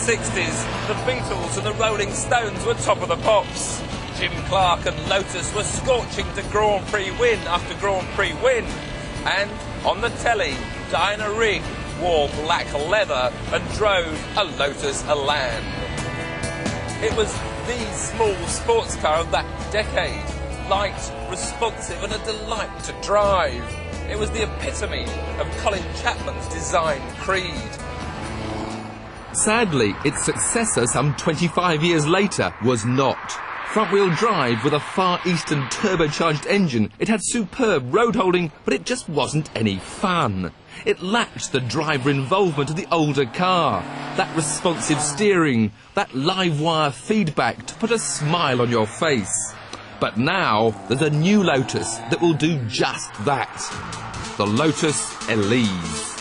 60s, the Beatles and the Rolling Stones were top of the pops. Jim Clark and Lotus were scorching to Grand Prix win after Grand Prix win. And on the telly, Diana Rigg wore black leather and drove a Lotus Elise. It was the small sports car of that decade. Light, responsive and a delight to drive. It was the epitome of Colin Chapman's design creed. Sadly, its successor some 25 years later was not. Front-wheel drive with a Far Eastern turbocharged engine, it had superb road holding, but it just wasn't any fun. It lacked the driver involvement of the older car, that responsive steering, that live wire feedback to put a smile on your face. But now there's a new Lotus that will do just that. The Lotus Elise.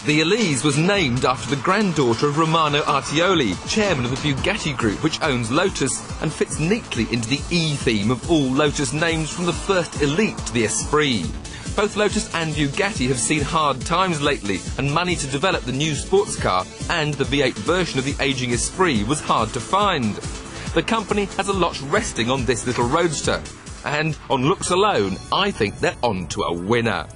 The Elise was named after the granddaughter of Romano Artioli, chairman of the Bugatti Group, which owns Lotus, and fits neatly into the E-theme of all Lotus names from the first Elite to the Esprit. Both Lotus and Bugatti have seen hard times lately, and money to develop the new sports car and the V8 version of the ageing Esprit was hard to find. The company has a lot resting on this little roadster, and on looks alone, I think they're on to a winner.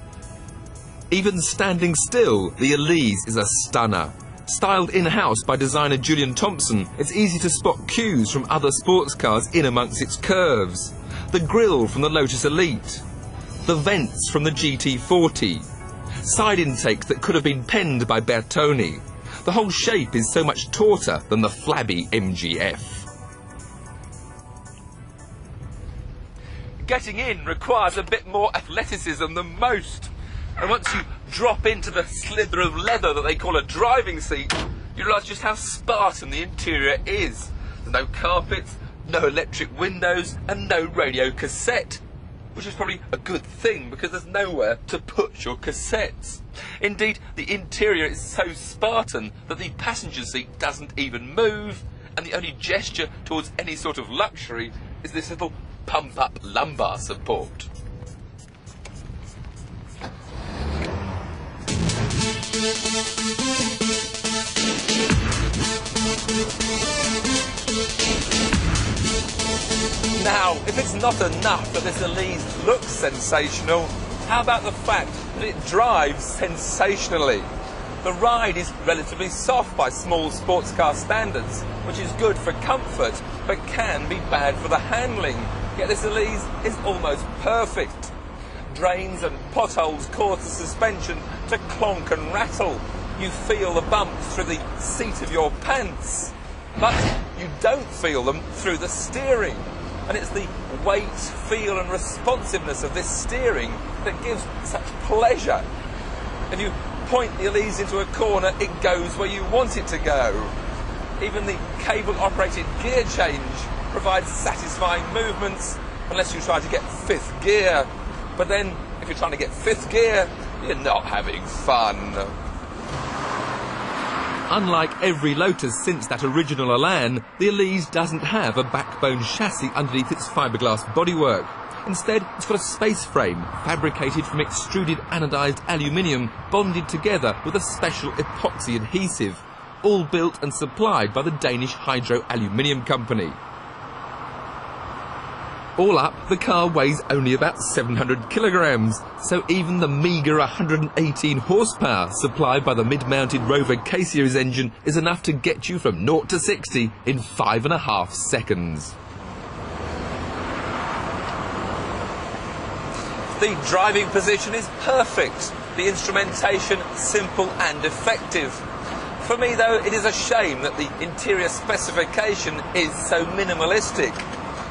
Even standing still, the Elise is a stunner. Styled in-house by designer Julian Thompson, it's easy to spot cues from other sports cars in amongst its curves. The grille from the Lotus Elite, the vents from the GT40, side intakes that could have been penned by Bertoni. The whole shape is so much tauter than the flabby MGF. Getting in requires a bit more athleticism than most. And once you drop into the slither of leather that they call a driving seat, you realise just how Spartan the interior is. There's no carpets, no electric windows, and no radio cassette. Which is probably a good thing, because there's nowhere to put your cassettes. Indeed, the interior is so Spartan that the passenger seat doesn't even move, and the only gesture towards any sort of luxury is this little pump-up lumbar support. Now, if it's not enough that this Elise looks sensational, how about the fact that it drives sensationally? The ride is relatively soft by small sports car standards, which is good for comfort, but can be bad for the handling. Yet this Elise is almost perfect. Drains and potholes cause the suspension to clonk and rattle. You feel the bumps through the seat of your pants, but you don't feel them through the steering. And it's the weight, feel and responsiveness of this steering that gives such pleasure. If you point the Elise into a corner, it goes where you want it to go. Even the cable-operated gear change provides satisfying movements, unless you try to get fifth gear. But then, if you're trying to get fifth gear, you're not having fun. Unlike every Lotus since that original Elan, the Elise doesn't have a backbone chassis underneath its fiberglass bodywork. Instead, it's got a space frame fabricated from extruded anodized aluminium bonded together with a special epoxy adhesive, all built and supplied by the Danish Hydro Aluminium Company. All up, the car weighs only about 700 kilograms, so even the meagre 118 horsepower supplied by the mid-mounted Rover K-Series engine is enough to get you from 0 to 60 in 5.5 seconds. The driving position is perfect, the instrumentation simple and effective. For me, though, it is a shame that the interior specification is so minimalistic.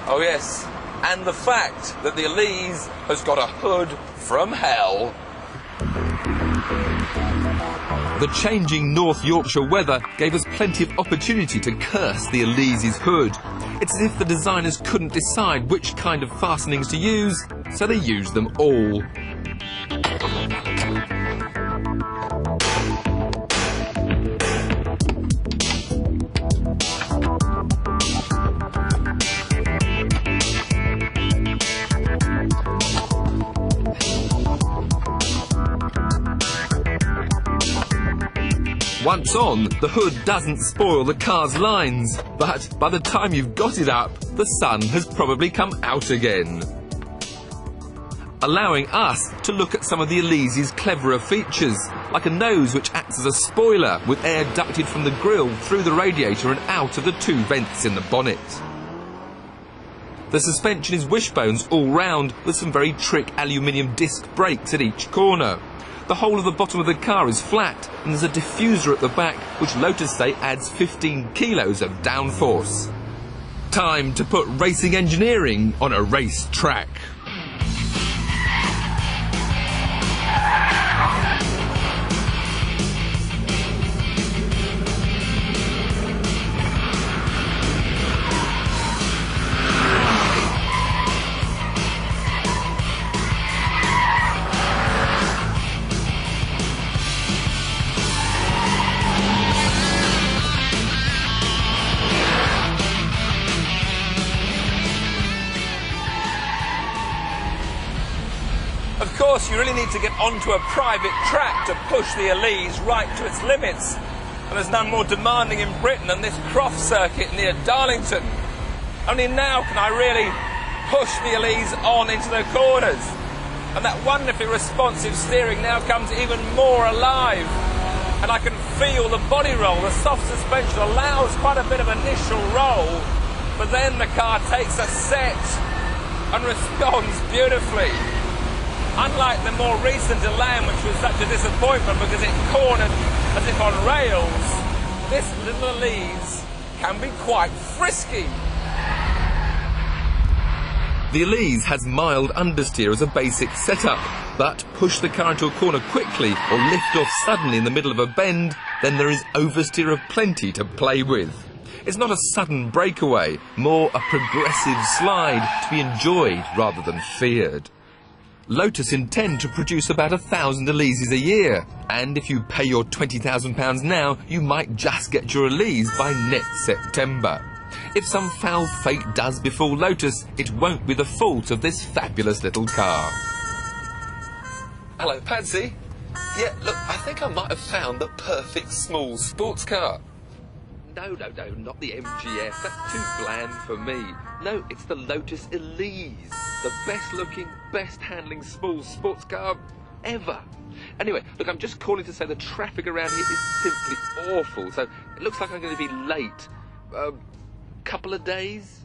Oh yes, and the fact that the Elise has got a hood from hell. The changing North Yorkshire weather gave us plenty of opportunity to curse the Elise's hood. It's as if the designers couldn't decide which kind of fastenings to use, so they used them all. Once on, the hood doesn't spoil the car's lines, but by the time you've got it up, the sun has probably come out again. Allowing us to look at some of the Elise's cleverer features, like a nose which acts as a spoiler with air ducted from the grille through the radiator and out of the two vents in the bonnet. The suspension is wishbones all round with some very trick aluminium disc brakes at each corner. The whole of the bottom of the car is flat and there's a diffuser at the back which Lotus say adds 15 kilos of downforce. Time to put racing engineering on a race track. Of course, you really need to get onto a private track to push the Elise right to its limits. And there's none more demanding in Britain than this Croft circuit near Darlington. Only now can I really push the Elise on into the corners. And that wonderfully responsive steering now comes even more alive. And I can feel the body roll. The soft suspension allows quite a bit of initial roll, but then the car takes a set and responds beautifully. Unlike the more recent Elan, which was such a disappointment because it cornered as if on rails, this little Elise can be quite frisky. The Elise has mild understeer as a basic setup, but push the car into a corner quickly or lift off suddenly in the middle of a bend, then there is oversteer aplenty to play with. It's not a sudden breakaway, more a progressive slide to be enjoyed rather than feared. Lotus intend to produce about 1,000 Elises a year, and if you pay your £20,000 now, you might just get your Elise by next September. If some foul fate does befall Lotus, it won't be the fault of this fabulous little car. Hello, Patsy. Yeah, look, I think I might have found the perfect small sports car. No, not the MGF. That's too bland for me. No, it's the Lotus Elise. The best looking, best handling small sports car ever. Anyway, look, I'm just calling to say the traffic around here is simply awful. So it looks like I'm going to be late. Couple of days?